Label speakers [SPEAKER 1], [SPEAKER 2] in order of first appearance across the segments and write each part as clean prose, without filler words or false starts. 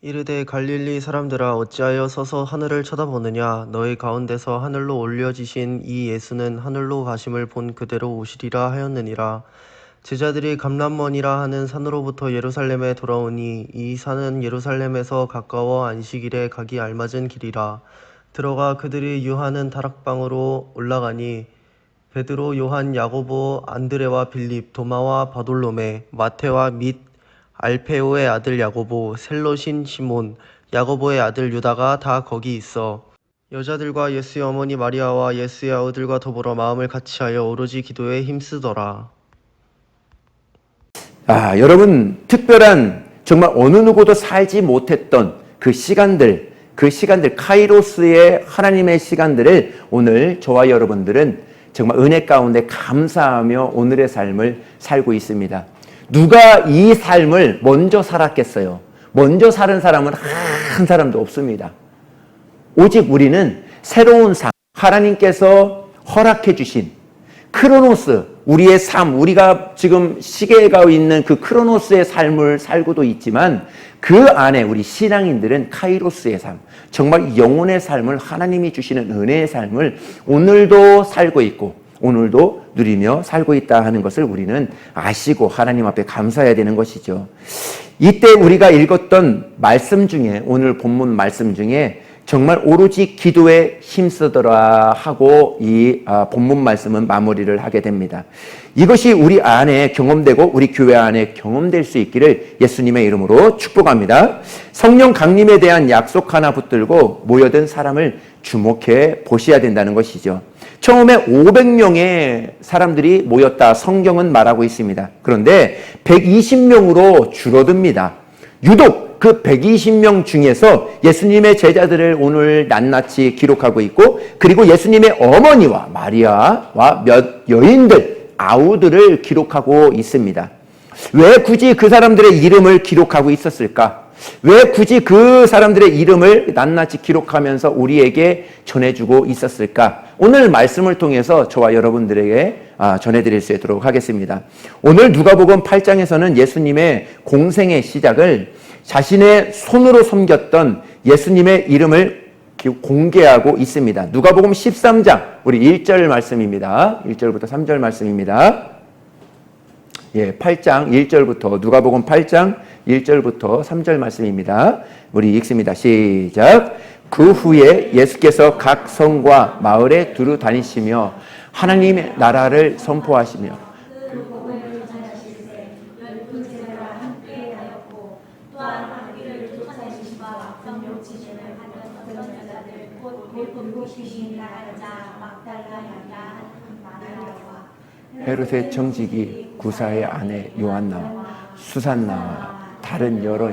[SPEAKER 1] 이르되 갈릴리 사람들아 어찌하여 서서 하늘을 쳐다보느냐 너희 가운데서 하늘로 올려지신 이 예수는 하늘로 가심을 본 그대로 오시리라 하였느니라. 제자들이 감람원이라 하는 산으로부터 예루살렘에 돌아오니 이 산은 예루살렘에서 가까워 안식일에 가기 알맞은 길이라. 들어가 그들이 유하는 다락방으로 올라가니 베드로, 요한, 야고보, 안드레와 빌립, 도마와 바돌로메, 마테와 및 알페오의 아들 야고보, 셀롯인 시몬, 야고보의 아들 유다가 다 거기 있어 여자들과 예수의 어머니 마리아와 예수의 아우들과 더불어 마음을 같이하여 오로지 기도에 힘쓰더라.
[SPEAKER 2] 여러분, 특별한 정말 어느 누구도 살지 못했던 그 시간들 카이로스의 하나님의 시간들을 오늘 저와 여러분들은 정말 은혜 가운데 감사하며 오늘의 삶을 살고 있습니다. 누가 이 삶을 먼저 살았겠어요? 먼저 사는 사람은 한 사람도 없습니다. 오직 우리는 새로운 삶, 하나님께서 허락해 주신 크로노스, 우리의 삶, 우리가 지금 시계가 있는 그 크로노스의 삶을 살고도 있지만 그 안에 우리 신앙인들은 카이로스의 삶, 정말 영혼의 삶을 하나님이 주시는 은혜의 삶을 오늘도 살고 있고 오늘도 누리며 살고 있다 하는 것을 우리는 아시고 하나님 앞에 감사해야 되는 것이죠. 이때 우리가 읽었던 말씀 중에, 오늘 본문 말씀 중에 정말 오로지 기도에 힘쓰더라 하고 이 본문 말씀은 마무리를 하게 됩니다. 이것이 우리 안에 경험되고 우리 교회 안에 경험될 수 있기를 예수님의 이름으로 축복합니다. 성령 강림에 대한 약속 하나 붙들고 모여든 사람을 주목해 보셔야 된다는 것이죠. 처음에 500명의 사람들이 모였다 성경은 말하고 있습니다. 그런데 120명으로 줄어듭니다. 유독 그 120명 중에서 예수님의 제자들을 오늘 낱낱이 기록하고 있고, 그리고 예수님의 어머니와 마리아와 몇 여인들, 아우들을 기록하고 있습니다. 왜 굳이 그 사람들의 이름을 기록하고 있었을까? 왜 굳이 그 사람들의 이름을 낱낱이 기록하면서 우리에게 전해주고 있었을까? 오늘 말씀을 통해서 저와 여러분들에게 전해드릴 수 있도록 하겠습니다. 오늘 누가복음 8장에서는 예수님의 공생의 시작을 자신의 손으로 섬겼던 예수님의 이름을 공개하고 있습니다. 누가복음 13장 우리 1절 말씀입니다. 1절부터 3절 말씀입니다. 8장 1절부터 누가복음 8장 1절부터 3절 말씀입니다. 우리 읽습니다. 시작. 그 후에 예수께서 각 성과 마을에 두루 다니시며 하나님의 나라를 선포하시며 헤롯의 청지기 구사의 아내 요한나와 수산나와 다른 여러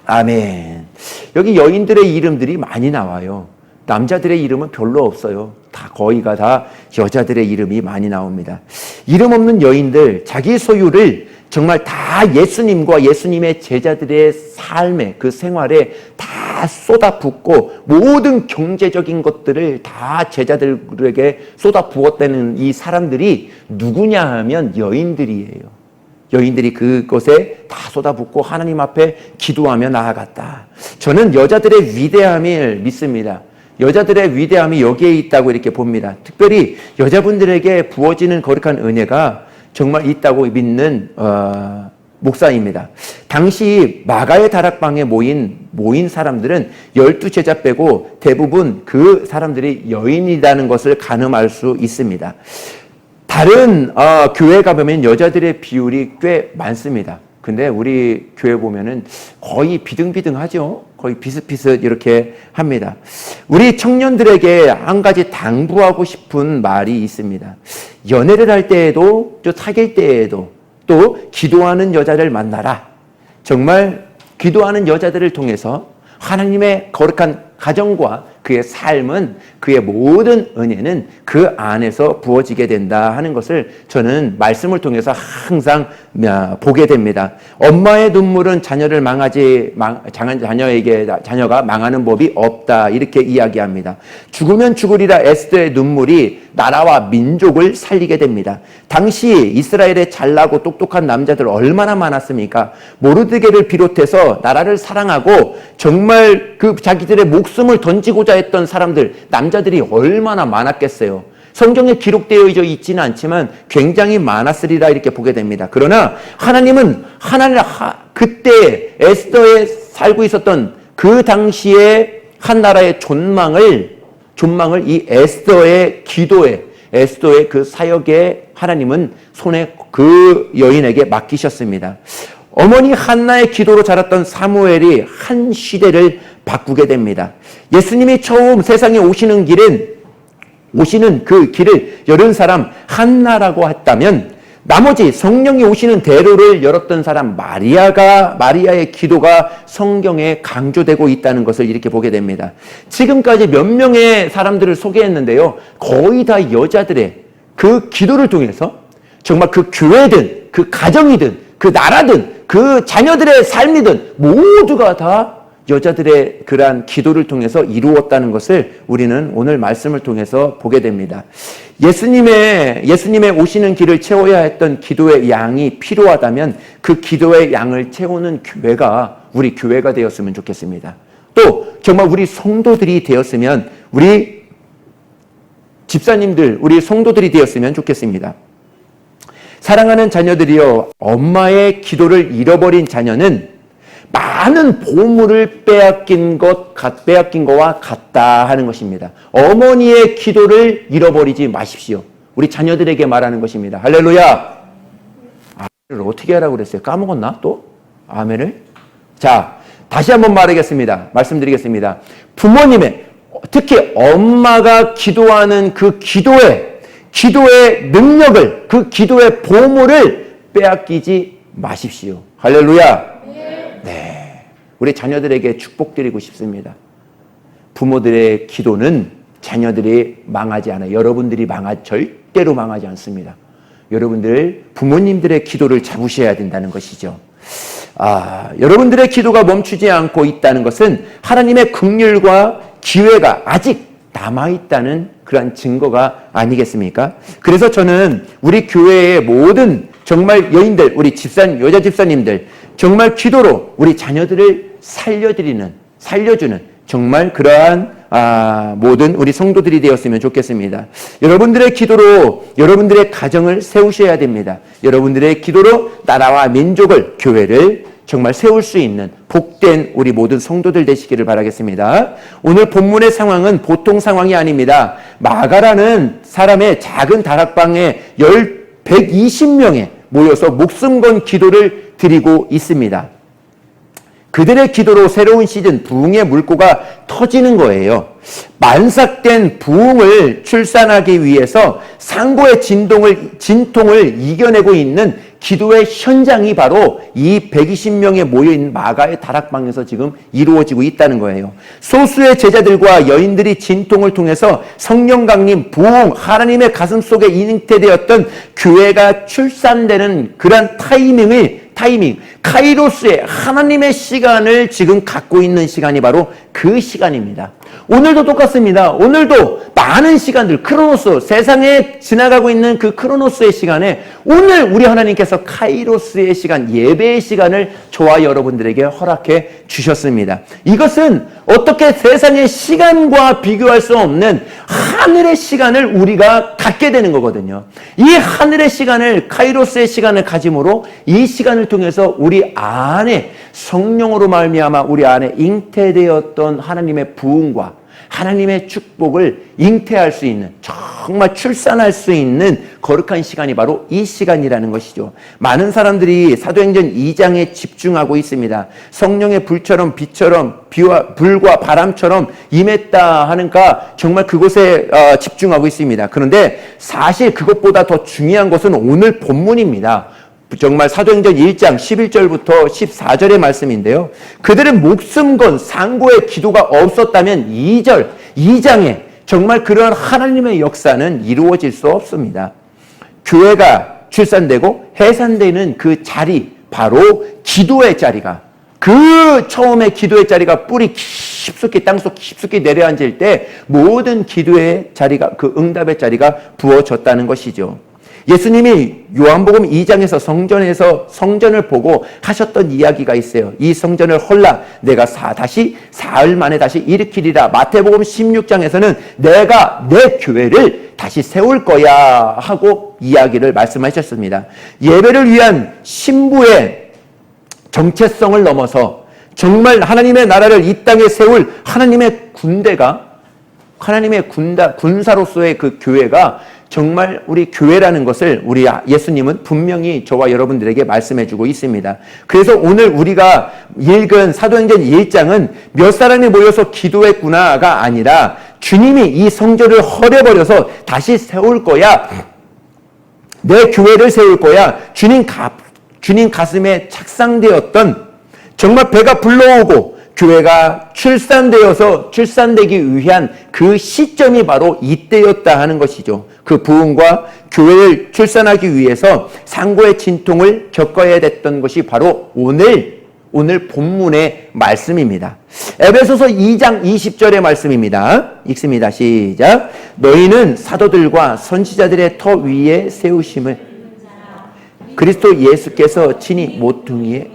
[SPEAKER 2] 아멘. 여기 여인들의 이름들이 많이 나와요. 남자들의 이름은 별로 없어요. 거의가 다 여자들의 이름이 많이 나옵니다. 이름 없는 여인들, 자기 소유를 정말 다 예수님과 예수님의 제자들의 삶에, 그 생활에 다 쏟아붓고 모든 경제적인 것들을 다 제자들에게 쏟아부었다는 이 사람들이 누구냐 하면 여인들이에요. 여인들이 그것에 다 쏟아붓고 하나님 앞에 기도하며 나아갔다. 저는 여자들의 위대함을 믿습니다. 여자들의 위대함이 여기에 있다고 이렇게 봅니다. 특별히 여자분들에게 부어지는 거룩한 은혜가 정말 있다고 믿는 목사입니다. 당시 마가의 다락방에 모인 사람들은 12제자 빼고 대부분 그 사람들이 여인이라는 것을 가늠할 수 있습니다. 다른 교회 가보면 여자들의 비율이 꽤 많습니다. 근데 우리 교회 보면은 거의 비등비등하죠. 거의 비슷비슷 이렇게 합니다. 우리 청년들에게 한 가지 당부하고 싶은 말이 있습니다. 연애를 할 때에도, 또 사귈 때에도, 또 기도하는 여자를 만나라. 정말 기도하는 여자들을 통해서 하나님의 거룩한 가정과 그의 삶은, 그의 모든 은혜는 그 안에서 부어지게 된다 하는 것을 저는 말씀을 통해서 항상 보게 됩니다. 엄마의 눈물은 자녀가 망하는 법이 없다, 이렇게 이야기합니다. 죽으면 죽으리라 에스더의 눈물이 나라와 민족을 살리게 됩니다. 당시 이스라엘에 잘나고 똑똑한 남자들 얼마나 많았습니까? 모르드게를 비롯해서 나라를 사랑하고 정말 그 자기들의 목숨을 던지고자 했던 사람들, 남자들이 얼마나 많았겠어요. 성경에 기록되어 있지는 않지만 굉장히 많았으리라 이렇게 보게 됩니다. 그러나 하나님은 그때 에스더에 살고 있었던 그 당시에 한 나라의 존망을 이 에스더의 기도에, 에스더의 그 사역에 하나님은 손에 그 여인에게 맡기셨습니다. 어머니 한나의 기도로 자랐던 사무엘이 한 시대를 바꾸게 됩니다. 예수님이 처음 세상에 오시는 그 길을 열은 사람 한나라고 했다면, 나머지 성령이 오시는 대로를 열었던 사람 마리아의 기도가 성경에 강조되고 있다는 것을 이렇게 보게 됩니다. 지금까지 몇 명의 사람들을 소개했는데요, 거의 다 여자들의 그 기도를 통해서 정말 그 교회든 그 가정이든 그 나라든 그 자녀들의 삶이든 모두가 다 여자들의 그러한 기도를 통해서 이루었다는 것을 우리는 오늘 말씀을 통해서 보게 됩니다. 예수님의 오시는 길을 채워야 했던 기도의 양이 필요하다면 그 기도의 양을 채우는 우리 교회가 되었으면 좋겠습니다. 또 정말 우리 성도들이 되었으면, 우리 집사님들, 우리 성도들이 되었으면 좋겠습니다. 사랑하는 자녀들이여, 엄마의 기도를 잃어버린 자녀는 많은 보물을 빼앗긴 거와 같다 하는 것입니다. 어머니의 기도를 잃어버리지 마십시오. 우리 자녀들에게 말하는 것입니다. 할렐루야. 아멘을 어떻게 하라고 그랬어요? 까먹었나 또? 아멘을? 자, 다시 한번 말씀드리겠습니다. 부모님의, 특히 엄마가 기도하는 그 기도의 능력을, 그 기도의 보물을 빼앗기지 마십시오. 할렐루야. 네, 우리 자녀들에게 축복드리고 싶습니다. 부모들의 기도는 자녀들이 망하지 않아요. 여러분들이 절대로 망하지 않습니다. 여러분들 부모님들의 기도를 잡으셔야 된다는 것이죠. 여러분들의 기도가 멈추지 않고 있다는 것은 하나님의 긍휼과 기회가 아직 남아있다는 그러한 증거가 아니겠습니까? 그래서 저는 우리 교회의 모든 정말 여인들, 우리 여자 집사님들, 정말 기도로 우리 자녀들을 살려주는 정말 그러한 모든 우리 성도들이 되었으면 좋겠습니다. 여러분들의 기도로 여러분들의 가정을 세우셔야 됩니다. 여러분들의 기도로 나라와 민족을, 교회를 정말 세울 수 있는 복된 우리 모든 성도들 되시기를 바라겠습니다. 오늘 본문의 상황은 보통 상황이 아닙니다. 마가라는 사람의 작은 다락방에 120명에 모여서 목숨 건 기도를 드리고 있습니다. 그들의 기도로 새로운 시즌 부흥의 물꼬가 터지는 거예요. 만삭된 부흥을 출산하기 위해서 상고의 진통을 이겨내고 있는 기도의 현장이 바로 이 120명에 모여있는 마가의 다락방에서 지금 이루어지고 있다는 거예요. 소수의 제자들과 여인들이 진통을 통해서 성령 강림, 부흥, 하나님의 가슴 속에 잉태되었던 교회가 출산되는 그런 타이밍, 카이로스의 하나님의 시간을 지금 갖고 있는 시간이 바로 그 시간입니다. 오늘도 똑같습니다. 오늘도 많은 시간들, 크로노스, 세상에 지나가고 있는 그 크로노스의 시간에 오늘 우리 하나님께서 카이로스의 시간, 예배의 시간을 저와 여러분들에게 허락해 주셨습니다. 이것은 어떻게 세상의 시간과 비교할 수 없는 하늘의 시간을 우리가 갖게 되는 거거든요. 이 하늘의 시간을, 카이로스의 시간을 가짐으로 이 시간을 통해서 우리 안에 성령으로 말미암아 우리 안에 잉태되었던 하나님의 부흥과 하나님의 축복을 잉태할 수 있는, 정말 출산할 수 있는 거룩한 시간이 바로 이 시간이라는 것이죠. 많은 사람들이 사도행전 2장에 집중하고 있습니다. 성령의 불처럼 빛처럼 불과 바람처럼 임했다 하니까 정말 그곳에 집중하고 있습니다. 그런데 사실 그것보다 더 중요한 것은 오늘 본문입니다. 정말 사도행전 1장 11절부터 14절의 말씀인데요. 그들은 목숨 건 상고의 기도가 없었다면 2절 2장에 정말 그런 하나님의 역사는 이루어질 수 없습니다. 교회가 출산되고 해산되는 그 자리, 바로 기도의 자리가, 그 처음에 기도의 자리가 뿌리 깊숙이 땅속 깊숙이 내려앉을 때 모든 기도의 자리가, 그 응답의 자리가 부어졌다는 것이죠. 예수님이 요한복음 2장에서 성전을 보고 하셨던 이야기가 있어요. 이 성전을 헐라 내가 다시 사흘 만에 다시 일으키리라. 마태복음 16장에서는 내가 내 교회를 다시 세울 거야 하고 이야기를 말씀하셨습니다. 예배를 위한 신부의 정체성을 넘어서 정말 하나님의 나라를 이 땅에 세울 하나님의 군사로서의 그 교회가 정말 우리 교회라는 것을 우리 예수님은 분명히 저와 여러분들에게 말씀해주고 있습니다. 그래서 오늘 우리가 읽은 사도행전 1장은 몇 사람이 모여서 기도했구나가 아니라 주님이 이 성전을 헐어버려서 다시 세울 거야. 내 교회를 세울 거야. 주님 가슴에 착상되었던 정말 배가 불러오고 교회가 출산되기 위한 그 시점이 바로 이때였다 하는 것이죠. 그 부흥과 교회를 출산하기 위해서 상고의 진통을 겪어야 됐던 것이 바로 오늘 본문의 말씀입니다. 에베소서 2장 20절의 말씀입니다. 읽습니다. 시작. 너희는 사도들과 선지자들의 터 위에 세우심을 그리스도 예수께서 친히 모퉁이에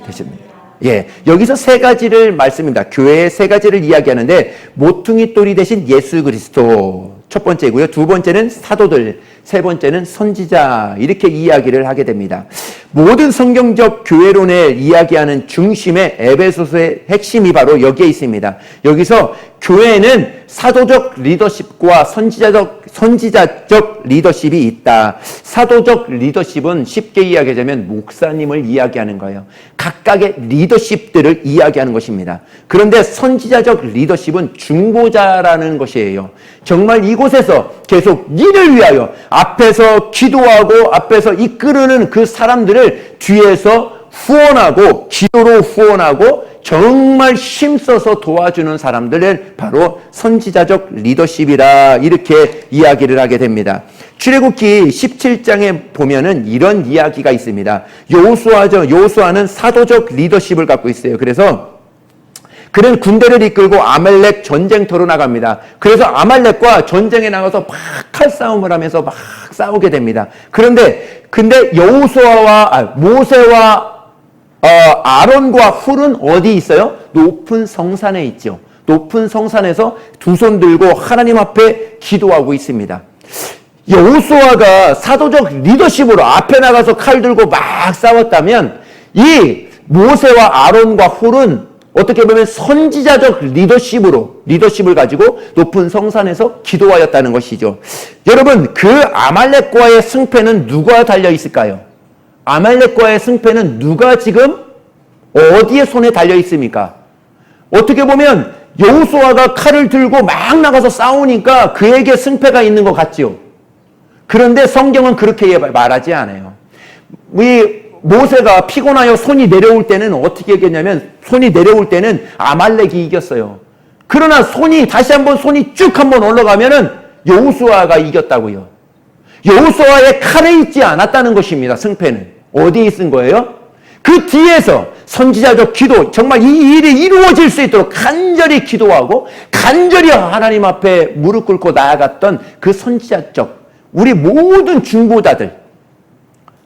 [SPEAKER 2] 되셨습니다. 예, 여기서 세 가지를 말씀입니다. 교회의 세 가지를 이야기하는데 모퉁이 돌이 되신 예수 그리스도 첫 번째고요. 두 번째는 사도들, 세 번째는 선지자, 이렇게 이야기를 하게 됩니다. 모든 성경적 교회론을 이야기하는 중심의 에베소서의 핵심이 바로 여기에 있습니다. 여기서 교회는 사도적 리더십과 선지자적 리더십이 있다. 사도적 리더십은 쉽게 이야기하자면 목사님을 이야기하는 거예요. 각각의 리더십들을 이야기하는 것입니다. 그런데 선지자적 리더십은 중보자라는 것이에요. 정말 이곳에서 계속 이를 위하여 앞에서 기도하고 앞에서 이끄는 그 사람들을 뒤에서 후원하고 기도로 후원하고 정말 힘써서 도와주는 사람들을 바로 선지자적 리더십이라 이렇게 이야기를 하게 됩니다. 출애굽기 17장에 보면은 이런 이야기가 있습니다. 여호수아는 사도적 리더십을 갖고 있어요. 그래서 그는 군대를 이끌고 아말렉 전쟁터로 나갑니다. 그래서 아말렉과 전쟁에 나가서 막 칼싸움을 하면서 막 싸우게 됩니다. 근데 모세와 아론과 훌은 어디 있어요? 높은 성산에 있죠. 높은 성산에서 두 손 들고 하나님 앞에 기도하고 있습니다. 여호수아가 사도적 리더십으로 앞에 나가서 칼 들고 막 싸웠다면 이 모세와 아론과 훌은 어떻게 보면 선지자적 리더십을 가지고 높은 성산에서 기도하였다는 것이죠. 여러분, 그 아말렉과의 승패는 누가 달려 있을까요? 아말렉과의 승패는 누가 지금 어디에 손에 달려 있습니까? 어떻게 보면 여호수아가 칼을 들고 막 나가서 싸우니까 그에게 승패가 있는 것 같지요. 그런데 성경은 그렇게 말하지 않아요. 모세가 피곤하여 손이 내려올 때는 어떻게 얘기했냐면 손이 내려올 때는 아말렉이 이겼어요. 그러나 다시 한번 손이 쭉 한번 올라가면은 여호수아가 이겼다고요. 여호수아의 칼에 있지 않았다는 것입니다. 승패는 어디에 있은 거예요? 그 뒤에서 선지자적 기도, 정말 이 일이 이루어질 수 있도록 간절히 기도하고 간절히 하나님 앞에 무릎 꿇고 나아갔던 그 선지자적 우리 모든 중보자들,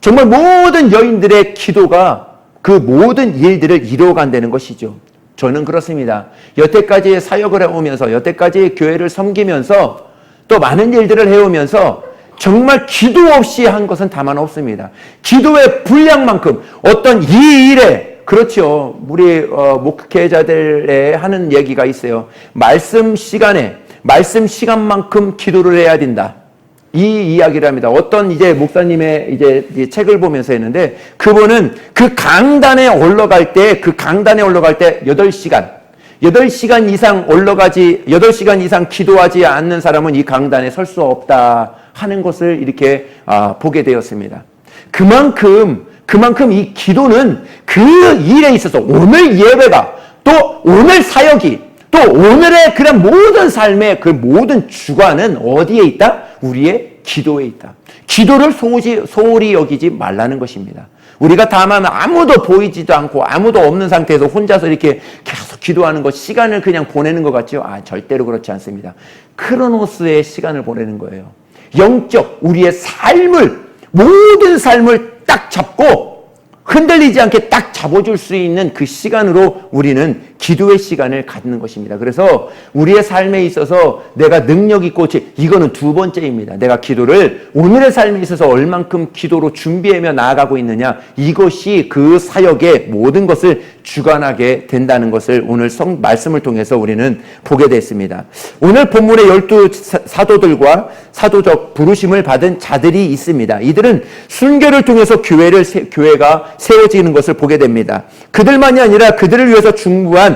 [SPEAKER 2] 정말 모든 여인들의 기도가 그 모든 일들을 이루어간다는 것이죠. 저는 그렇습니다. 여태까지 사역을 해오면서 여태까지 교회를 섬기면서 또 많은 일들을 해오면서 정말 기도 없이 한 것은 다만 없습니다. 기도의 분량만큼 어떤 이 일에, 그렇죠. 우리 목회자들의 하는 얘기가 있어요. 말씀 시간만큼 기도를 해야 된다. 이 이야기를 합니다. 어떤 목사님의 책을 보면서 했는데, 그분은 그 강단에 올라갈 때 8시간 이상 기도하지 않는 사람은 이 강단에 설 수 없다 하는 것을 이렇게 보게 되었습니다. 그만큼 이 기도는 그 일에 있어서 오늘 예배가 또 오늘 사역이 또 오늘의 그런 모든 삶의 그 모든 주관은 어디에 있다? 우리의 기도에 있다. 기도를 소홀히 여기지 말라는 것입니다. 우리가 다만 아무도 보이지도 않고 아무도 없는 상태에서 혼자서 이렇게 계속 기도하는 것, 시간을 그냥 보내는 것 같죠? 절대로 그렇지 않습니다. 크로노스의 시간을 보내는 거예요. 영적, 우리의 삶을, 모든 삶을 딱 잡고 흔들리지 않게 딱 잡아줄 수 있는 그 시간으로 우리는 기도의 시간을 갖는 것입니다. 그래서 우리의 삶에 있어서 내가 능력 있고, 이거는 두 번째입니다. 내가 기도를 오늘의 삶에 있어서 얼만큼 기도로 준비하며 나아가고 있느냐, 이것이 그 사역의 모든 것을 주관하게 된다는 것을 오늘 말씀을 통해서 우리는 보게 됐습니다. 오늘 본문의 12 사도들과 사도적 부르심을 받은 자들이 있습니다. 이들은 순교를 통해서 교회가 세워지는 것을 보게 됩니다. 그들만이 아니라 그들을 위해서 중보한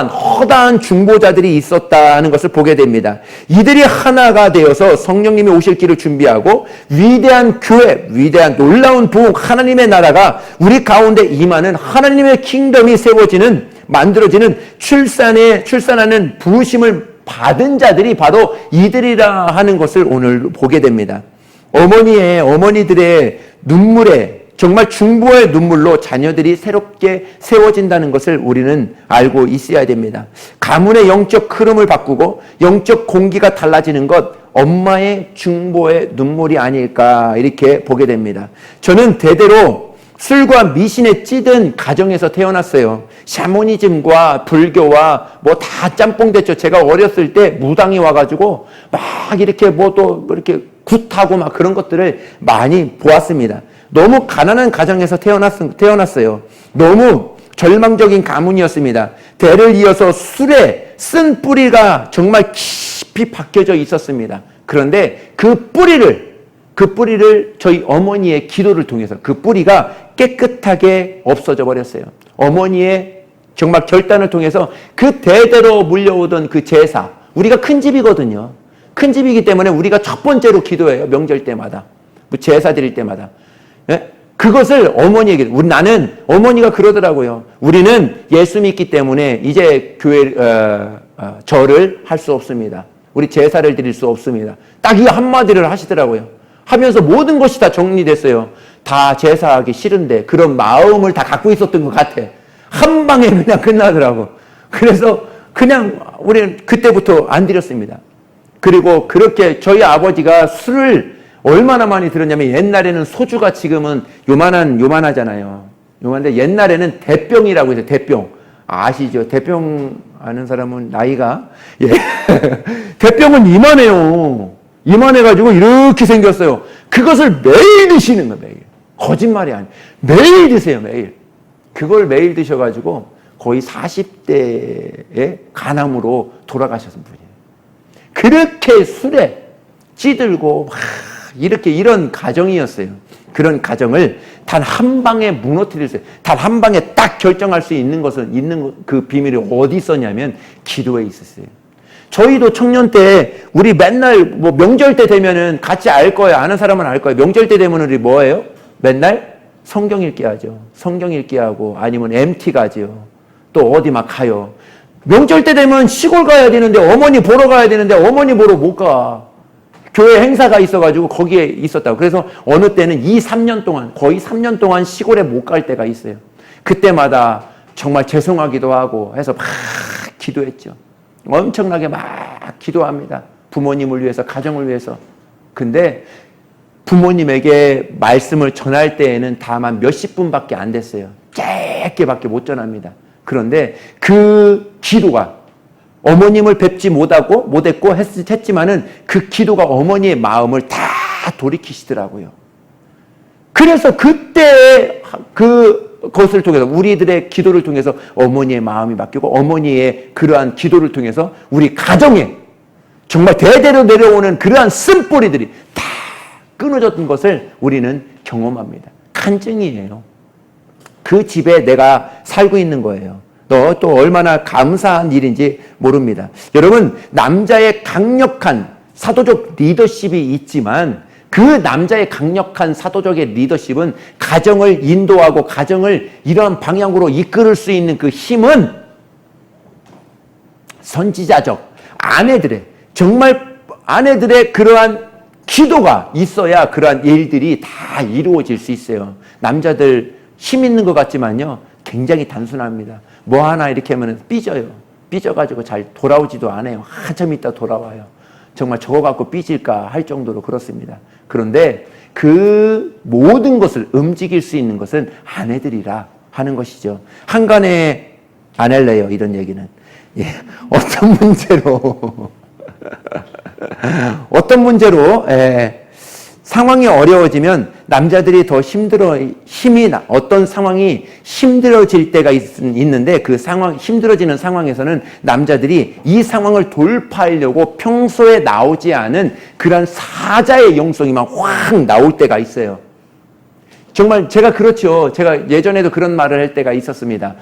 [SPEAKER 2] 허다한 중보자들이 있었다는 것을 보게 됩니다. 이들이 하나가 되어서 성령님이 오실 길을 준비하고 위대한 교회, 위대한 놀라운 부흥, 하나님의 나라가 우리 가운데 임하는 하나님의 킹덤이 만들어지는 출산하는 부르심을 받은 자들이 바로 이들이라 하는 것을 오늘 보게 됩니다. 어머니들의 눈물에, 정말 중보의 눈물로 자녀들이 새롭게 세워진다는 것을 우리는 알고 있어야 됩니다. 가문의 영적 흐름을 바꾸고 영적 공기가 달라지는 것, 엄마의 중보의 눈물이 아닐까 이렇게 보게 됩니다. 저는 대대로 술과 미신에 찌든 가정에서 태어났어요. 샤머니즘과 불교와 뭐 다 짬뽕 됐죠. 제가 어렸을 때 무당이 와가지고 막 이렇게 이렇게 굿하고 막 그런 것들을 많이 보았습니다. 너무 가난한 가정에서 태어났어요. 너무 절망적인 가문이었습니다. 대를 이어서 술에 쓴 뿌리가 정말 깊이 박혀져 있었습니다. 그런데 그 뿌리를 저희 어머니의 기도를 통해서 그 뿌리가 깨끗하게 없어져 버렸어요. 어머니의 정말 결단을 통해서 그 대대로 물려오던 그 제사, 우리가 큰 집이거든요. 큰 집이기 때문에 우리가 첫 번째로 기도해요. 명절 때마다, 제사 드릴 때마다. 예? 그것을 어머니에게, 나는 어머니가 그러더라고요. 우리는 예수 믿기 때문에 이제 절을 할 수 없습니다. 우리 제사를 드릴 수 없습니다. 딱 이 한마디를 하시더라고요. 하면서 모든 것이 다 정리됐어요. 다 제사하기 싫은데 그런 마음을 다 갖고 있었던 것 같아. 한 방에 그냥 끝나더라고. 그래서 그냥 우리는 그때부터 안 드렸습니다. 그리고 그렇게 저희 아버지가 술을 얼마나 많이 들었냐면, 옛날에는 소주가 지금은 요만하잖아요. 요만한데 옛날에는 대병이라고 해서 대병. 아시죠? 대병 아는 사람은 나이가, 예. 대병은 이만해요. 이만해가지고 이렇게 생겼어요. 그것을 매일 드시는 거예요, 매일. 거짓말이 아니에요. 매일 드세요, 매일. 그걸 매일 드셔가지고 거의 40대에 간암으로 돌아가셨던 분이에요. 그렇게 술에 찌들고 이런 가정이었어요. 그런 가정을 단 한 방에 무너뜨릴 수, 단 한 방에 딱 결정할 수 있는 그 비밀이 어디 있었냐면 기도에 있었어요. 저희도 청년 때 우리 맨날 명절 때 되면은 같이 알 거예요. 아는 사람은 알 거예요. 명절 때 되면 우리 뭐예요? 맨날 성경 읽기 하죠. 성경 읽기 하고 아니면 MT 가죠. 또 어디 막 가요. 명절 때 되면 시골 가야 되는데 어머니 보러 가야 되는데 어머니 보러 못 가. 교회 행사가 있어가지고 거기에 있었다고. 그래서 어느 때는 2-3년 동안, 거의 3년 동안 시골에 못 갈 때가 있어요. 그때마다 정말 죄송하기도 하고 해서 막 기도했죠. 엄청나게 막 기도합니다. 부모님을 위해서, 가정을 위해서. 근데 부모님에게 말씀을 전할 때에는 다만 몇십 분밖에 안 됐어요. 짧게밖에 못 전합니다. 그런데 그 기도가 어머님을 뵙지 못했고 했지만은 그 기도가 어머니의 마음을 다 돌이키시더라고요. 그래서 그때 그것을 통해서, 우리들의 기도를 통해서 어머니의 마음이 바뀌고 어머니의 그러한 기도를 통해서 우리 가정에 정말 대대로 내려오는 그러한 쓴뿌리들이 다 끊어졌던 것을 우리는 경험합니다. 간증이에요. 그 집에 내가 살고 있는 거예요. 또 얼마나 감사한 일인지 모릅니다. 여러분, 남자의 강력한 사도적 리더십이 있지만 그 남자의 강력한 사도적의 리더십은 가정을 인도하고 가정을 이러한 방향으로 이끌을 수 있는 그 힘은 선지자적 정말 아내들의 그러한 기도가 있어야 그러한 일들이 다 이루어질 수 있어요. 남자들 힘 있는 것 같지만요, 굉장히 단순합니다. 뭐 하나 이렇게 하면 삐져요. 삐져가지고 잘 돌아오지도 않아요. 한참 있다 돌아와요. 정말 저거 갖고 삐질까 할 정도로 그렇습니다. 그런데 그 모든 것을 움직일 수 있는 것은 아내들이라 하는 것이죠. 한간에 안 할래요, 이런 얘기는. 예, 어떤 문제로 상황이 어려워지면 남자들이 더 어떤 상황이 힘들어질 때가 있는데 그 힘들어지는 상황에서는 남자들이 이 상황을 돌파하려고 평소에 나오지 않은 그런 사자의 영성이 막 확 나올 때가 있어요. 정말 제가 그렇죠. 제가 예전에도 그런 말을 할 때가 있었습니다.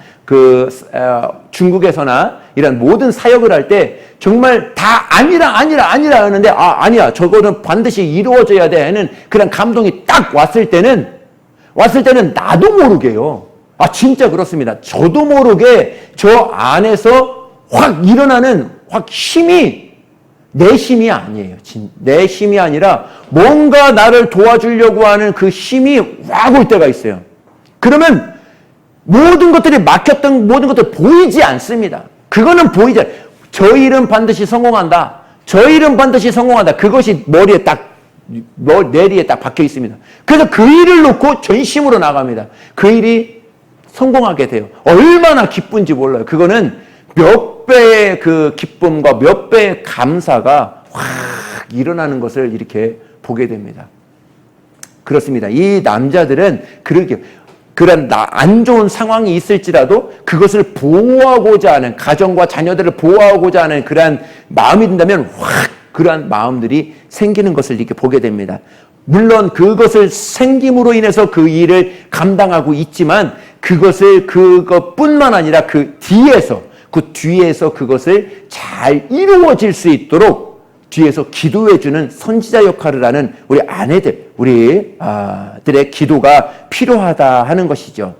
[SPEAKER 2] 중국에서나 이런 모든 사역을 할 때 정말 다 아니라 하는데 아니야. 저거는 반드시 이루어져야 돼 하는 그런 감동이 딱 왔을 때는 나도 모르게요. 진짜 그렇습니다. 저도 모르게 저 안에서 확 일어나는 힘이 내 힘이 아니에요. 내 힘이 아니라 뭔가 나를 도와주려고 하는 그 힘이 확 올 때가 있어요. 그러면 모든 것들이 막혔던 모든 것들이 보이지 않습니다. 그거는 보이지 않아요. 저 일은 반드시 성공한다. 그것이 내리에 딱 박혀 있습니다. 그래서 그 일을 놓고 전심으로 나갑니다. 그 일이 성공하게 돼요. 얼마나 기쁜지 몰라요. 그거는 몇 배의 그 기쁨과 몇 배의 감사가 확 일어나는 것을 이렇게 보게 됩니다. 그렇습니다. 이 남자들은 그런 안 좋은 상황이 있을지라도 그것을 보호하고자 하는, 가정과 자녀들을 보호하고자 하는 그러한 마음이 든다면 확 그러한 마음들이 생기는 것을 이렇게 보게 됩니다. 물론 그것을 생김으로 인해서 그 일을 감당하고 있지만 그것뿐만 아니라 그 뒤에서 그것을 잘 이루어질 수 있도록 뒤에서 기도해주는 선지자 역할을 하는 우리 아내들의 기도가 필요하다 하는 것이죠.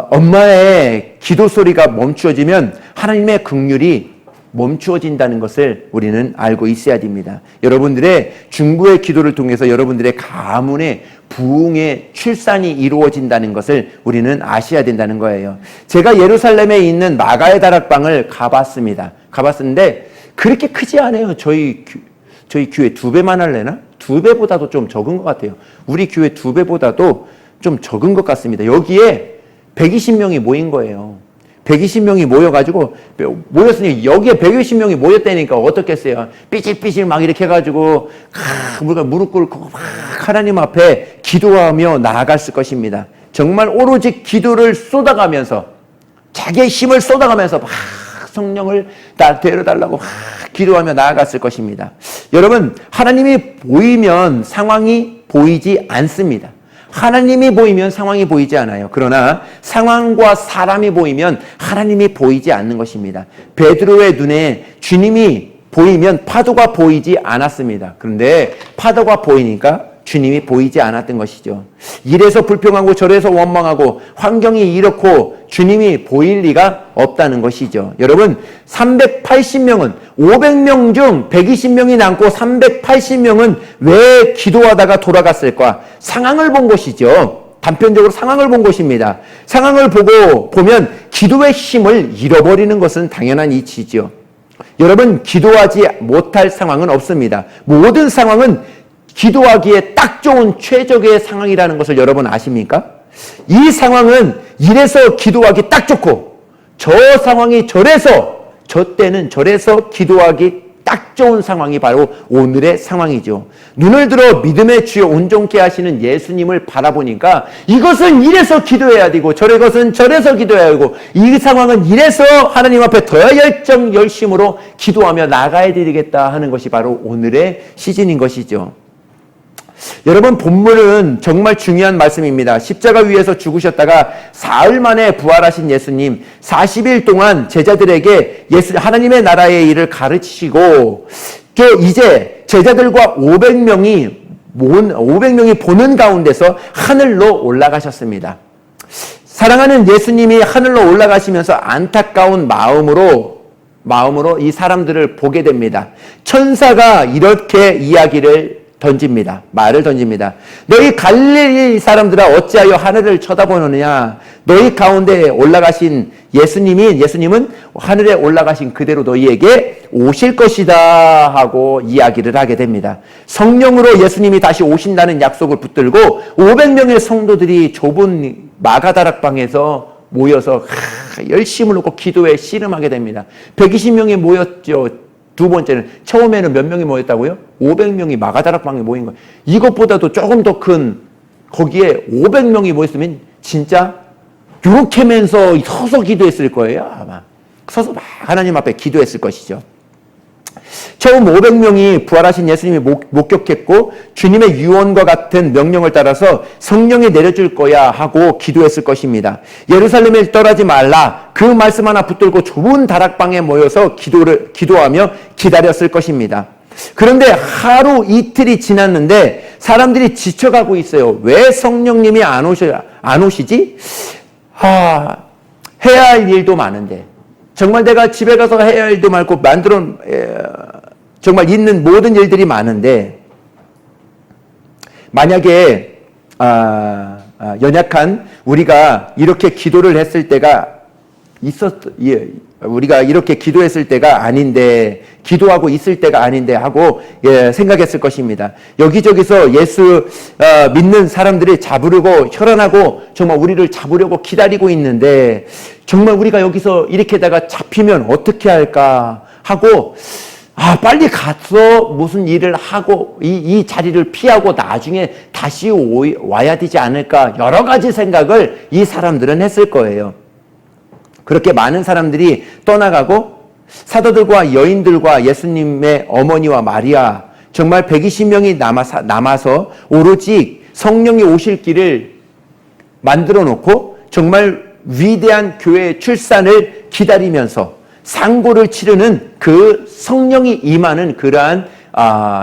[SPEAKER 2] 엄마의 기도 소리가 멈추어지면 하나님의 긍휼이 멈추어진다는 것을 우리는 알고 있어야 됩니다. 여러분들의 중보의 기도를 통해서 여러분들의 가문의 부흥의 출산이 이루어진다는 것을 우리는 아셔야 된다는 거예요. 제가 예루살렘에 있는 마가의 다락방을 가봤는데 그렇게 크지 않아요. 저희 교회 2배만 할래나? 2배보다도 좀 적은 것 같아요. 우리 교회 2배보다도 좀 적은 것 같습니다. 여기에 120명이 모인 거예요. 120명이 모였으니 여기에 120명이 모였다니까 어떻겠어요? 삐질삐질 막 이렇게 해가지고 우리가 무릎 꿇고 막 하나님 앞에 기도하며 나아갔을 것입니다. 정말 오로지 기도를 쏟아가면서 자기의 힘을 쏟아가면서 막 성령을 데려달라고 막 기도하며 나아갔을 것입니다. 여러분, 하나님이 보이면 상황이 보이지 않습니다. 하나님이 보이면 상황이 보이지 않아요. 그러나 상황과 사람이 보이면 하나님이 보이지 않는 것입니다. 베드로의 눈에 주님이 보이면 파도가 보이지 않았습니다. 그런데 파도가 보이니까 주님이 보이지 않았던 것이죠. 이래서 불평하고 저래서 원망하고 환경이 이렇고 주님이 보일 리가 없다는 것이죠. 여러분, 380명은 500명 중 120명이 남고 380명은 왜 기도하다가 돌아갔을까? 상황을 본 것이죠. 단편적으로 상황을 본 것입니다. 상황을 보면 기도의 힘을 잃어버리는 것은 당연한 이치죠. 여러분, 기도하지 못할 상황은 없습니다. 모든 상황은 기도하기에 딱 좋은 최적의 상황이라는 것을 여러분 아십니까? 이 상황은 이래서 기도하기 딱 좋고 저 상황이 저 때는 저래서 기도하기 딱 좋은 상황이 바로 오늘의 상황이죠. 눈을 들어 믿음의 주여 온전케 하시는 예수님을 바라보니까 이것은 이래서 기도해야 되고 저것은 저래서 기도해야 되고 이 상황은 이래서 하나님 앞에 더 열심으로 기도하며 나가야 되겠다 하는 것이 바로 오늘의 시즌인 것이죠. 여러분, 본문은 정말 중요한 말씀입니다. 십자가 위에서 죽으셨다가 사흘 만에 부활하신 예수님, 40일 동안 제자들에게 하나님의 나라의 일을 가르치시고 이제 제자들과 500명이 보는 가운데서 하늘로 올라가셨습니다. 사랑하는 예수님이 하늘로 올라가시면서 안타까운 마음으로 이 사람들을 보게 됩니다. 천사가 이렇게 말을 던집니다. 너희 갈릴리 사람들아 어찌하여 하늘을 쳐다보느냐? 너희 가운데 올라가신 예수님은 하늘에 올라가신 그대로 너희에게 오실 것이다 하고 이야기를 하게 됩니다. 성령으로 예수님이 다시 오신다는 약속을 붙들고 500명의 성도들이 좁은 마가다락방에서 모여서 열심을 놓고 기도에 씨름하게 됩니다. 120명이 모였죠. 두 번째는 처음에는 몇 명이 모였다고요? 500명이 마가다락방에 모인 거예요. 이것보다도 조금 더 큰 거기에 500명이 모였으면 진짜 이렇게 하면서 서서 기도했을 거예요. 아마 서서 막 하나님 앞에 기도했을 것이죠. 처음 500명이 부활하신 예수님이 목격했고 주님의 유언과 같은 명령을 따라서 성령이 내려줄 거야 하고 기도했을 것입니다. 예루살렘에 떠나지 말라 그 말씀 하나 붙들고 좁은 다락방에 모여서 기도하며 기다렸을 것입니다. 그런데 하루 이틀이 지났는데 사람들이 지쳐가고 있어요. 왜 성령님이 안 오시지? 해야 할 일도 많은데 정말 내가 집에 가서 해야 할 일도 많고 정말 있는 모든 일들이 많은데 만약에 연약한 우리가 이렇게 기도를 했을 때가 우리가 이렇게 기도했을 때가 아닌데 기도하고 있을 때가 아닌데 하고 생각했을 것입니다. 여기저기서 예수 믿는 사람들이 잡으려고 혈안하고 정말 우리를 잡으려고 기다리고 있는데 정말 우리가 여기서 이렇게다가 잡히면 어떻게 할까 하고 빨리 가서 무슨 일을 하고 이 자리를 피하고 나중에 다시 와야 되지 않을까 여러 가지 생각을 이 사람들은 했을 거예요. 그렇게 많은 사람들이 떠나가고 사도들과 여인들과 예수님의 어머니와 마리아 정말 120명이 남아서 오로지 성령이 오실 길을 만들어 놓고 정말 위대한 교회의 출산을 기다리면서 상고를 치르는 그 성령이 임하는 그러한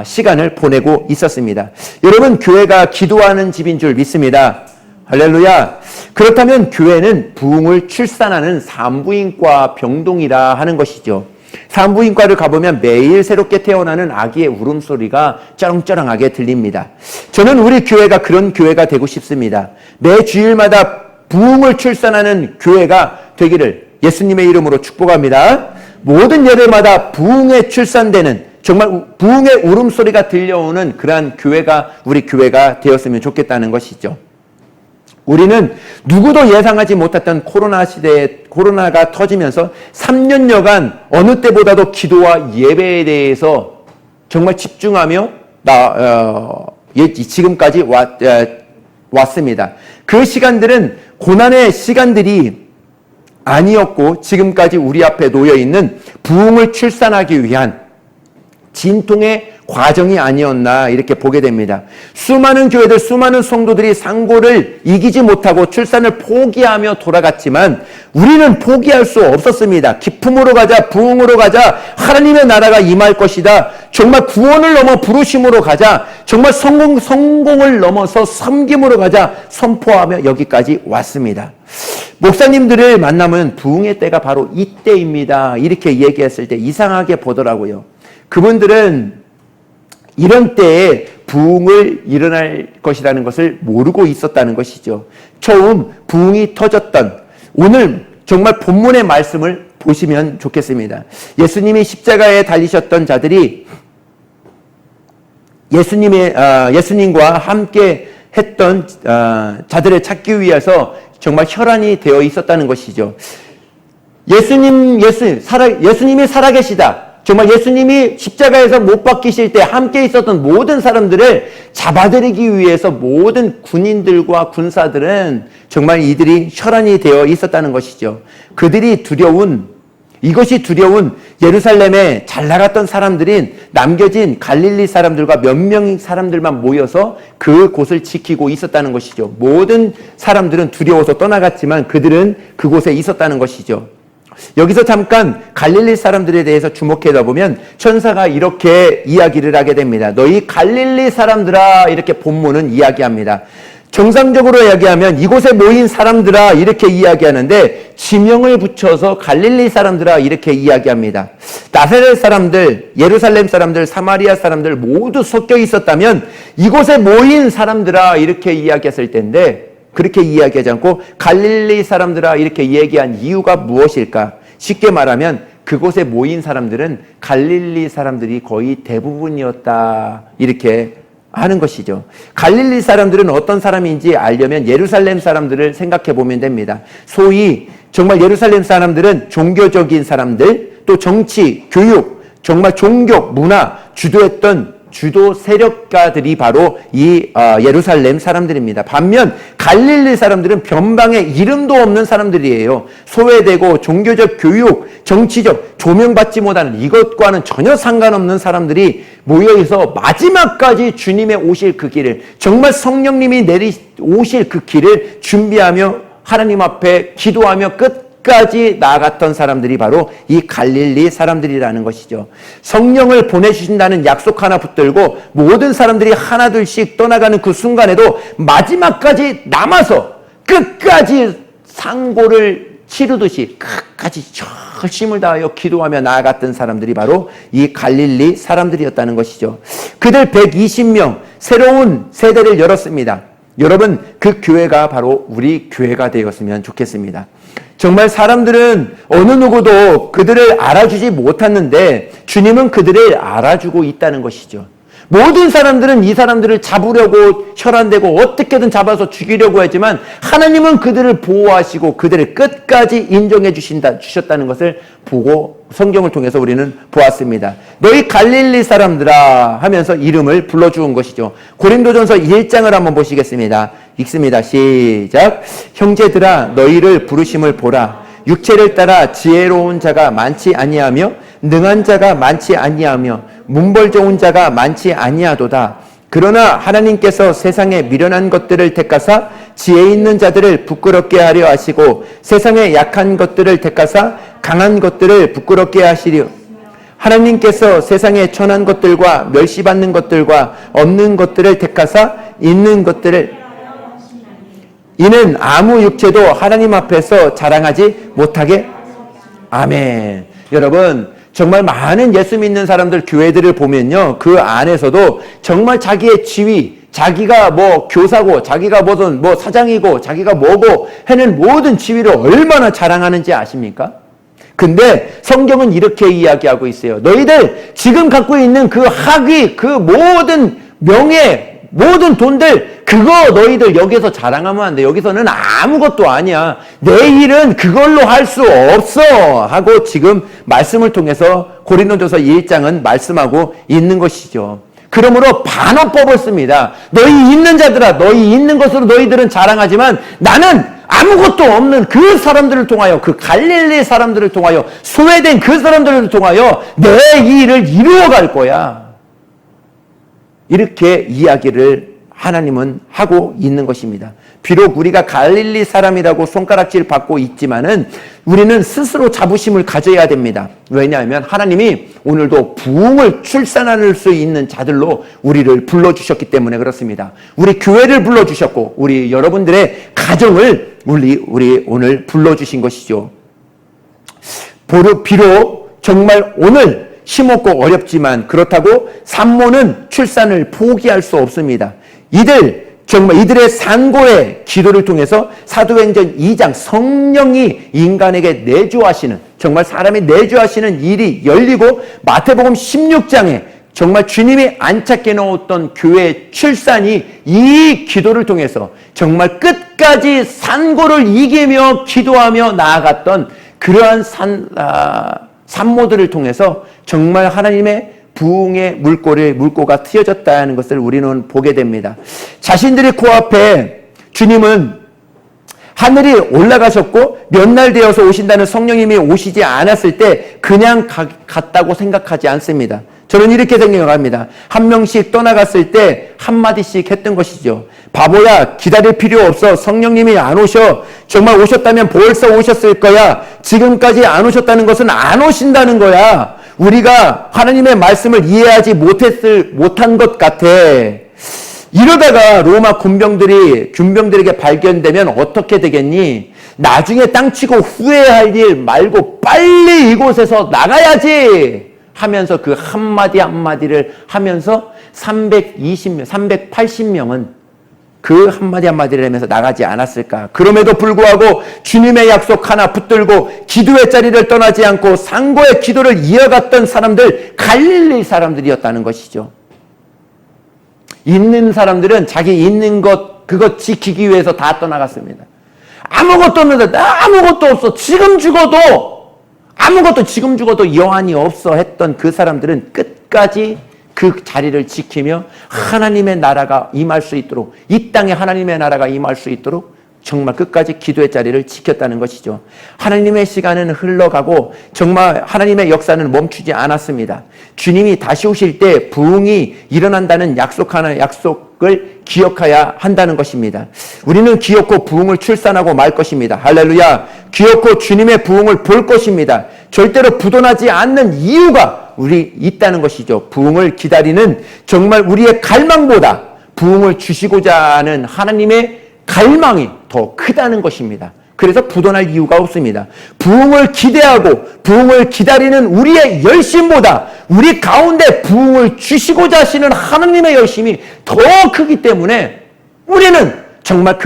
[SPEAKER 2] 시간을 보내고 있었습니다. 여러분, 교회가 기도하는 집인 줄 믿습니다. 할렐루야. 그렇다면 교회는 부흥을 출산하는 산부인과 병동이라 하는 것이죠. 산부인과를 가보면 매일 새롭게 태어나는 아기의 울음소리가 쩌렁쩌렁하게 들립니다. 저는 우리 교회가 그런 교회가 되고 싶습니다. 매 주일마다 부흥을 출산하는 교회가 되기를 예수님의 이름으로 축복합니다. 모든 예배마다 부흥에 출산되는 정말 부흥의 울음소리가 들려오는 그러한 우리 교회가 되었으면 좋겠다는 것이죠. 우리는 누구도 예상하지 못했던 코로나가 터지면서 3년여간 어느 때보다도 기도와 예배에 대해서 정말 집중하며 지금까지 왔습니다. 그 시간들은 고난의 시간들이 아니었고 지금까지 우리 앞에 놓여있는 부흥을 출산하기 위한 진통의 과정이 아니었나 이렇게 보게 됩니다. 수많은 교회들, 수많은 성도들이 상고를 이기지 못하고 출산을 포기하며 돌아갔지만 우리는 포기할 수 없었습니다. 기쁨으로 가자, 부흥으로 가자, 하나님의 나라가 임할 것이다. 정말 구원을 넘어 부르심으로 가자, 정말 성공을 넘어서 섬김으로 가자 선포하며 여기까지 왔습니다. 목사님들을 만나면 부흥의 때가 바로 이때입니다. 이렇게 얘기했을 때 이상하게 보더라고요. 그분들은 이런 때에 부흥을 일어날 것이라는 것을 모르고 있었다는 것이죠. 처음 부흥이 터졌던 오늘 정말 본문의 말씀을 보시면 좋겠습니다. 예수님이 십자가에 달리셨던 자들이 예수님과 함께 했던 자들을 찾기 위해서 정말 혈안이 되어 있었다는 것이죠. 예수님이 살아계시다. 정말 예수님이 십자가에서 못 박히실 때 함께 있었던 모든 사람들을 잡아들이기 위해서 모든 군인들과 군사들은 정말 이들이 혈안이 되어 있었다는 것이죠. 이것이 두려운 예루살렘에 잘 나갔던 사람들인 남겨진 갈릴리 사람들과 몇 명의 사람들만 모여서 그곳을 지키고 있었다는 것이죠. 모든 사람들은 두려워서 떠나갔지만 그들은 그곳에 있었다는 것이죠. 여기서 잠깐 갈릴리 사람들에 대해서 주목해다 보면 천사가 이렇게 이야기를 하게 됩니다. 너희 갈릴리 사람들아, 이렇게 본문은 이야기합니다. 정상적으로 이야기하면 이곳에 모인 사람들아 이렇게 이야기하는데 지명을 붙여서 갈릴리 사람들아 이렇게 이야기합니다. 나사렛 사람들, 예루살렘 사람들, 사마리아 사람들 모두 섞여 있었다면 이곳에 모인 사람들아 이렇게 이야기했을 텐데 그렇게 이야기하지 않고 갈릴리 사람들아 이렇게 얘기한 이유가 무엇일까? 쉽게 말하면 그곳에 모인 사람들은 갈릴리 사람들이 거의 대부분이었다 이렇게 하는 것이죠. 갈릴리 사람들은 어떤 사람인지 알려면 예루살렘 사람들을 생각해 보면 됩니다. 소위 정말 예루살렘 사람들은 종교적인 사람들, 또 정치, 교육, 정말 종교, 문화 주도했던 주도 세력가들이 바로 이 예루살렘 사람들입니다. 반면 갈릴리 사람들은 변방에 이름도 없는 사람들이에요. 소외되고 종교적 교육, 정치적 조명받지 못하는 이것과는 전혀 상관없는 사람들이 모여서 마지막까지 주님의 오실 그 길을, 정말 성령님이 오실 그 길을 준비하며 하나님 앞에 기도하며 끝까지 나아갔던 사람들이 바로 이 갈릴리 사람들이라는 것이죠. 성령을 보내주신다는 약속 하나 붙들고 모든 사람들이 하나둘씩 떠나가는 그 순간에도 마지막까지 남아서 끝까지 상고를 치르듯이 끝까지 열심을 다하여 기도하며 나아갔던 사람들이 바로 이 갈릴리 사람들이었다는 것이죠. 그들 120명 새로운 세대를 열었습니다. 여러분, 그 교회가 바로 우리 교회가 되었으면 좋겠습니다. 정말 사람들은 어느 누구도 그들을 알아주지 못했는데 주님은 그들을 알아주고 있다는 것이죠. 모든 사람들은 이 사람들을 잡으려고 혈안되고 어떻게든 잡아서 죽이려고 하지만 하나님은 그들을 보호하시고 그들을 끝까지 인정해 주셨다는 것을 보고 성경을 통해서 우리는 보았습니다. 너희 갈릴리 사람들아 하면서 이름을 불러주은 것이죠. 고린도전서 1장을 한번 보시겠습니다. 읽습니다. 시작. 형제들아 너희를 부르심을 보라. 육체를 따라 지혜로운 자가 많지 아니하며 능한 자가 많지 아니하며 문벌 좋은 자가 많지 아니하도다. 그러나 하나님께서 세상에 미련한 것들을 택하사 지혜 있는 자들을 부끄럽게 하려 하시고 세상에 약한 것들을 택하사 강한 것들을 부끄럽게 하시려. 하나님께서 세상에 천한 것들과 멸시받는 것들과 없는 것들을 택하사 있는 것들을, 이는 아무 육체도 하나님 앞에서 자랑하지 못하게. 아멘. 여러분, 정말 많은 예수 믿는 사람들 교회들을 보면요, 그 안에서도 정말 자기의 지위, 자기가 뭐 교사고, 자기가 무슨 뭐 사장이고, 자기가 뭐고 하는 모든 지위를 얼마나 자랑하는지 아십니까? 근데 성경은 이렇게 이야기하고 있어요. 너희들 지금 갖고 있는 그 학위, 그 모든 명예, 모든 돈들 그거 너희들 여기서 자랑하면 안 돼. 여기서는 아무것도 아니야. 내 일은 그걸로 할 수 없어 하고 지금 말씀을 통해서 고린도전서 1장은 말씀하고 있는 것이죠. 그러므로 반어법을 씁니다. 너희 있는 자들아, 너희 있는 것으로 너희들은 자랑하지만 나는 아무것도 없는 그 사람들을 통하여, 그 갈릴리 사람들을 통하여, 소외된 그 사람들을 통하여 내 일을 이루어갈 거야. 이렇게 이야기를 하나님은 하고 있는 것입니다. 비록 우리가 갈릴리 사람이라고 손가락질 받고 있지만은 우리는 스스로 자부심을 가져야 됩니다. 왜냐하면 하나님이 오늘도 부흥을 출산할 수 있는 자들로 우리를 불러주셨기 때문에 그렇습니다. 우리 교회를 불러주셨고 우리 여러분들의 가정을 우리 오늘 불러주신 것이죠. 비록 정말 오늘 힘없고 어렵지만 그렇다고 산모는 출산을 포기할 수 없습니다. 정말 이들의 산고의 기도를 통해서 사도행전 2장 성령이 인간에게 내주하시는, 정말 사람이 내주하시는 일이 열리고 마태복음 16장에 정말 주님이 안착해 놓았던 교회의 출산이 이 기도를 통해서 정말 끝까지 산고를 이기며 기도하며 나아갔던 그러한 산모들을 통해서 정말 하나님의 부흥의 물꼬가 트여졌다는 것을 우리는 보게 됩니다. 자신들의 코앞에 주님은 하늘이 올라가셨고 몇 날 되어서 오신다는 성령님이 오시지 않았을 때 그냥 갔다고 생각하지 않습니다. 저는 이렇게 생각합니다. 한 명씩 떠나갔을 때 한마디씩 했던 것이죠. 바보야, 기다릴 필요 없어. 성령님이 안 오셔. 정말 오셨다면 벌써 오셨을 거야. 지금까지 안 오셨다는 것은 안 오신다는 거야. 우리가 하나님의 말씀을 이해하지 못한 것 같아. 이러다가 로마 군병들에게 발견되면 어떻게 되겠니? 나중에 땅 치고 후회할 일 말고 빨리 이곳에서 나가야지 하면서 그 한마디 한마디를 하면서 320명, 380명은 그 한마디 한마디를 하면서 나가지 않았을까? 그럼에도 불구하고 주님의 약속 하나 붙들고 기도의 자리를 떠나지 않고 상고의 기도를 이어갔던 사람들, 갈릴리 사람들이었다는 것이죠. 있는 사람들은 자기 있는 것, 그것 지키기 위해서 다 떠나갔습니다. 아무것도 없는데, 아무것도 없어. 지금 죽어도 여한이 없어 했던 그 사람들은 끝까지 그 자리를 지키며 하나님의 나라가 임할 수 있도록, 이 땅에 하나님의 나라가 임할 수 있도록 정말 끝까지 기도의 자리를 지켰다는 것이죠. 하나님의 시간은 흘러가고 정말 하나님의 역사는 멈추지 않았습니다. 주님이 다시 오실 때 부흥이 일어난다는 약속을 기억해야 한다는 것입니다. 우리는 기어코 부흥을 출산하고 말 것입니다. 할렐루야. 기어코 주님의 부흥을 볼 것입니다. 절대로 부도나지 않는 이유가 우리 있다는 것이죠. 부흥을 기다리는 정말 우리의 갈망보다 부흥을 주시고자 하는 하나님의 갈망이 더 크다는 것입니다. 그래서 부도날 이유가 없습니다. 부흥을 기대하고 부흥을 기다리는 우리의 열심보다 우리 가운데 부흥을 주시고자 하시는 하나님의 열심이 더 크기 때문에 우리는 정말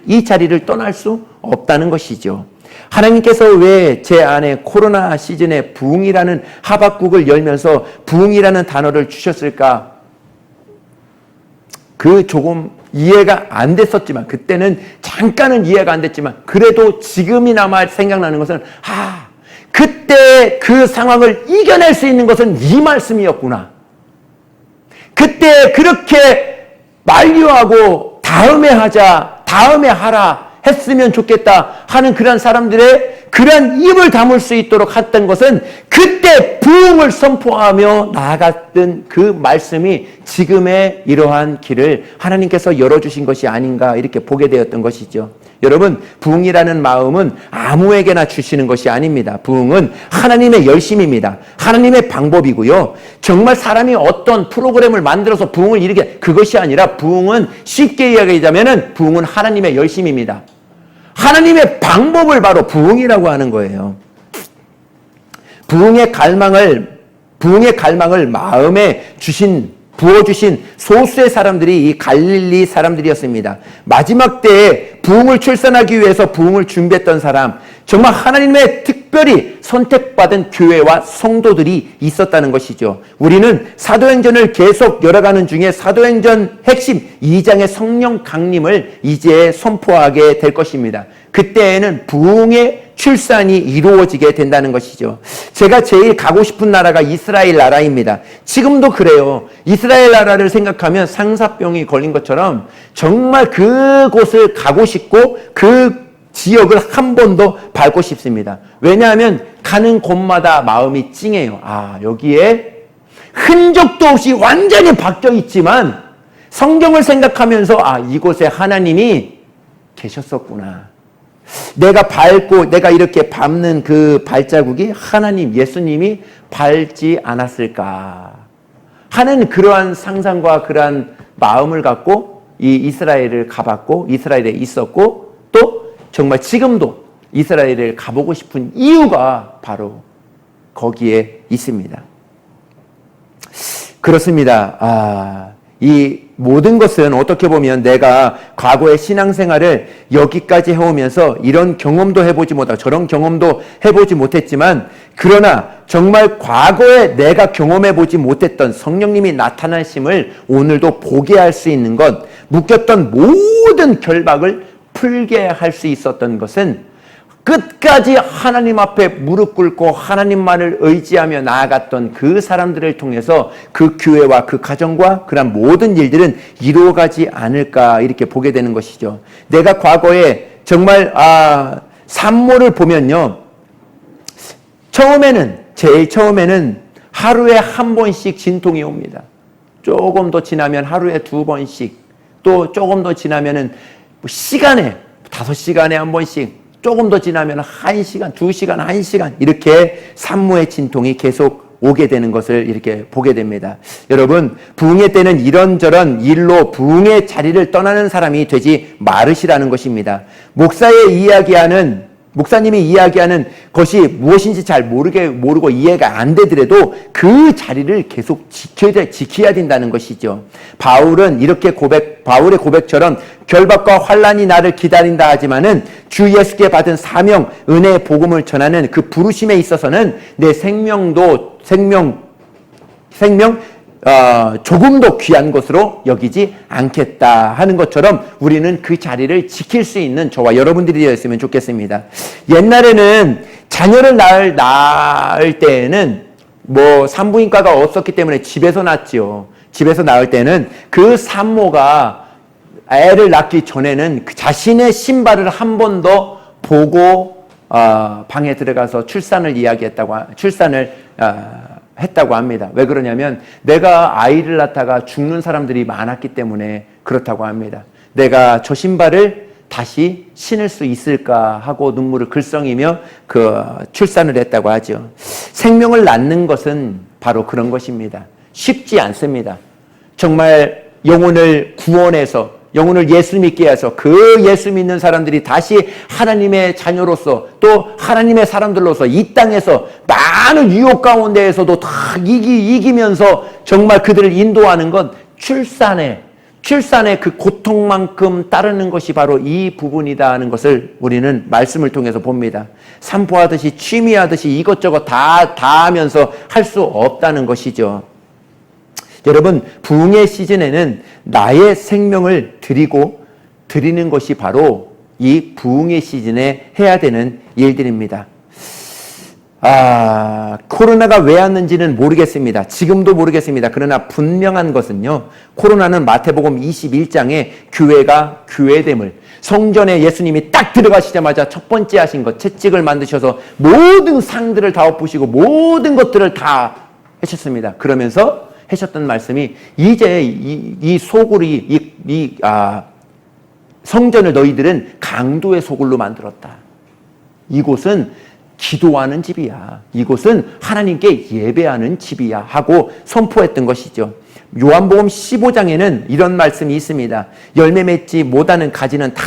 [SPEAKER 2] 이 자리를 떠날 수 없다는 것이죠. 하나님께서 왜 제 안에 코로나 시즌에 부흥이라는 하박국을 열면서 부흥이라는 단어를 주셨을까? 조금 이해가 안 됐었지만, 그때는 잠깐은 이해가 안 됐지만, 그래도 지금이나마 생각나는 것은, 그때 그 상황을 이겨낼 수 있는 것은 이 말씀이었구나. 그때 그렇게 만류하고 다음에 하라 했으면 좋겠다 하는 그런 사람들의 그런 입을 다물 수 있도록 했던 것은 그때 부흥을 선포하며 나아갔던 그 말씀이 지금의 이러한 길을 하나님께서 열어주신 것이 아닌가 이렇게 보게 되었던 것이죠. 여러분, 부흥이라는 마음은 아무에게나 주시는 것이 아닙니다. 부흥은 하나님의 열심입니다. 하나님의 방법이고요. 정말 사람이 어떤 프로그램을 만들어서 부흥을 이루게, 그것이 아니라 부흥은 쉽게 이야기하자면 부흥은 하나님의 열심입니다. 하나님의 방법을 바로 부흥이라고 하는 거예요. 부흥의 갈망을 마음에 부어주신 소수의 사람들이 이 갈릴리 사람들이었습니다. 마지막 때에 부흥을 출산하기 위해서 부흥을 준비했던 사람, 정말 하나님의 특별히 선택받은 교회와 성도들이 있었다는 것이죠. 우리는 사도행전을 계속 열어가는 중에 사도행전 핵심 2장의 성령 강림을 이제 선포하게 될 것입니다. 그때에는 부흥의 출산이 이루어지게 된다는 것이죠. 제가 제일 가고 싶은 나라가 이스라엘 나라입니다. 지금도 그래요. 이스라엘 나라를 생각하면 상사병이 걸린 것처럼 정말 그곳을 가고 싶고 그 지역을 한 번 더 밟고 싶습니다. 왜냐하면 가는 곳마다 마음이 찡해요. 여기에 흔적도 없이 완전히 바뀌어 있지만 성경을 생각하면서 이곳에 하나님이 계셨었구나. 내가 이렇게 밟는 그 발자국이 하나님, 예수님이 밟지 않았을까 하는 그러한 상상과 그러한 마음을 갖고 이 이스라엘을 가봤고, 이스라엘에 있었고, 또 정말 지금도 이스라엘을 가보고 싶은 이유가 바로 거기에 있습니다. 그렇습니다. 이 모든 것은 어떻게 보면 내가 과거의 신앙생활을 여기까지 해오면서 이런 경험도 해보지 못하고 저런 경험도 해보지 못했지만, 그러나 정말 과거에 내가 경험해보지 못했던 성령님이 나타나심을 오늘도 보게 할 수 있는 것, 묶였던 모든 결박을 풀게 할 수 있었던 것은 끝까지 하나님 앞에 무릎 꿇고 하나님만을 의지하며 나아갔던 그 사람들을 통해서 그 교회와 그 가정과 그런 모든 일들은 이루어가지 않을까 이렇게 보게 되는 것이죠. 내가 과거에 정말 산모를 보면요, 제일 처음에는 하루에 한 번씩 진통이 옵니다. 조금 더 지나면 하루에 2번씩, 또 조금 더 지나면은 시간에 5시간에 한 번씩, 조금 더 지나면 1시간, 2시간, 1시간 이렇게 산모의 진통이 계속 오게 되는 것을 이렇게 보게 됩니다. 여러분, 부흥의 때는 이런저런 일로 부흥의 자리를 떠나는 사람이 되지 말으시라는 것입니다. 목사님이 이야기하는 것이 무엇인지 잘 모르고 이해가 안 되더라도 그 자리를 계속 지켜야 된다는 것이죠. 바울의 고백처럼 결박과 환난이 나를 기다린다 하지만은 주 예수께 받은 사명, 은혜의 복음을 전하는 그 부르심에 있어서는 내 생명 조금도 귀한 것으로 여기지 않겠다 하는 것처럼 우리는 그 자리를 지킬 수 있는 저와 여러분들이 되었으면 좋겠습니다. 옛날에는 자녀를 낳을 때에는 산부인과가 없었기 때문에 집에서 낳았지요. 집에서 낳을 때는 그 산모가 애를 낳기 전에는 자신의 신발을 한 번 더 보고 방에 들어가서 했다고 합니다. 왜 그러냐면 내가 아이를 낳다가 죽는 사람들이 많았기 때문에 그렇다고 합니다. 내가 저 신발을 다시 신을 수 있을까 하고 눈물을 글썽이며 출산을 했다고 하죠. 생명을 낳는 것은 바로 그런 것입니다. 쉽지 않습니다. 정말 영혼을 구원해서 영혼을 예수 믿게 해서 그 예수 믿는 사람들이 다시 하나님의 자녀로서 또 하나님의 사람들로서 이 땅에서 많은 유혹 가운데에서도 다 이기면서 정말 그들을 인도하는 건 출산의 그 고통만큼 따르는 것이 바로 이 부분이다 하는 것을 우리는 말씀을 통해서 봅니다. 산보하듯이 취미하듯이 이것저것 다 하면서 할 수 없다는 것이죠. 여러분, 부흥의 시즌에는 나의 생명을 드리는 것이 바로 이 부흥의 시즌에 해야 되는 일들입니다. 코로나가 왜 왔는지는 모르겠습니다. 지금도 모르겠습니다. 그러나 분명한 것은요, 코로나는 마태복음 21장에 교회가 교회됨을, 성전에 예수님이 딱 들어가시자마자 첫 번째 하신 것, 채찍을 만드셔서 모든 상들을 다 엎으시고 모든 것들을 다 하셨습니다. 그러면서 하셨던 말씀이 이제 이 소굴이 성전을 너희들은 강도의 소굴로 만들었다. 이곳은 기도하는 집이야. 이곳은 하나님께 예배하는 집이야 하고 선포했던 것이죠. 요한복음 15장에는 이런 말씀이 있습니다. 열매 맺지 못하는 가지는 다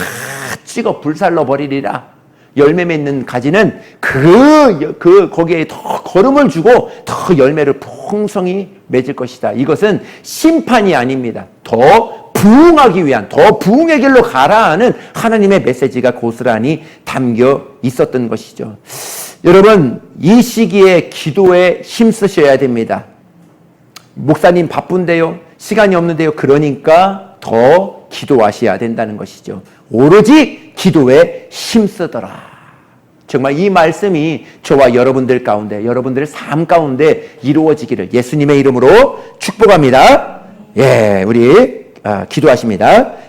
[SPEAKER 2] 찍어 불살러 버리리라. 열매 맺는 가지는 거기에 더 거름을 주고 더 열매를 풍성히 맺을 것이다. 이것은 심판이 아닙니다. 더 부흥하기 위한, 더 부흥의 길로 가라 하는 하나님의 메시지가 고스란히 담겨 있었던 것이죠. 여러분, 이 시기에 기도에 힘쓰셔야 됩니다. 목사님 바쁜데요? 시간이 없는데요? 그러니까 더 기도하셔야 된다는 것이죠. 오로지 기도에 힘쓰더라. 정말 이 말씀이 저와 여러분들 가운데, 여러분들의 삶 가운데 이루어지기를 예수님의 이름으로 축복합니다. 우리 기도하십니다.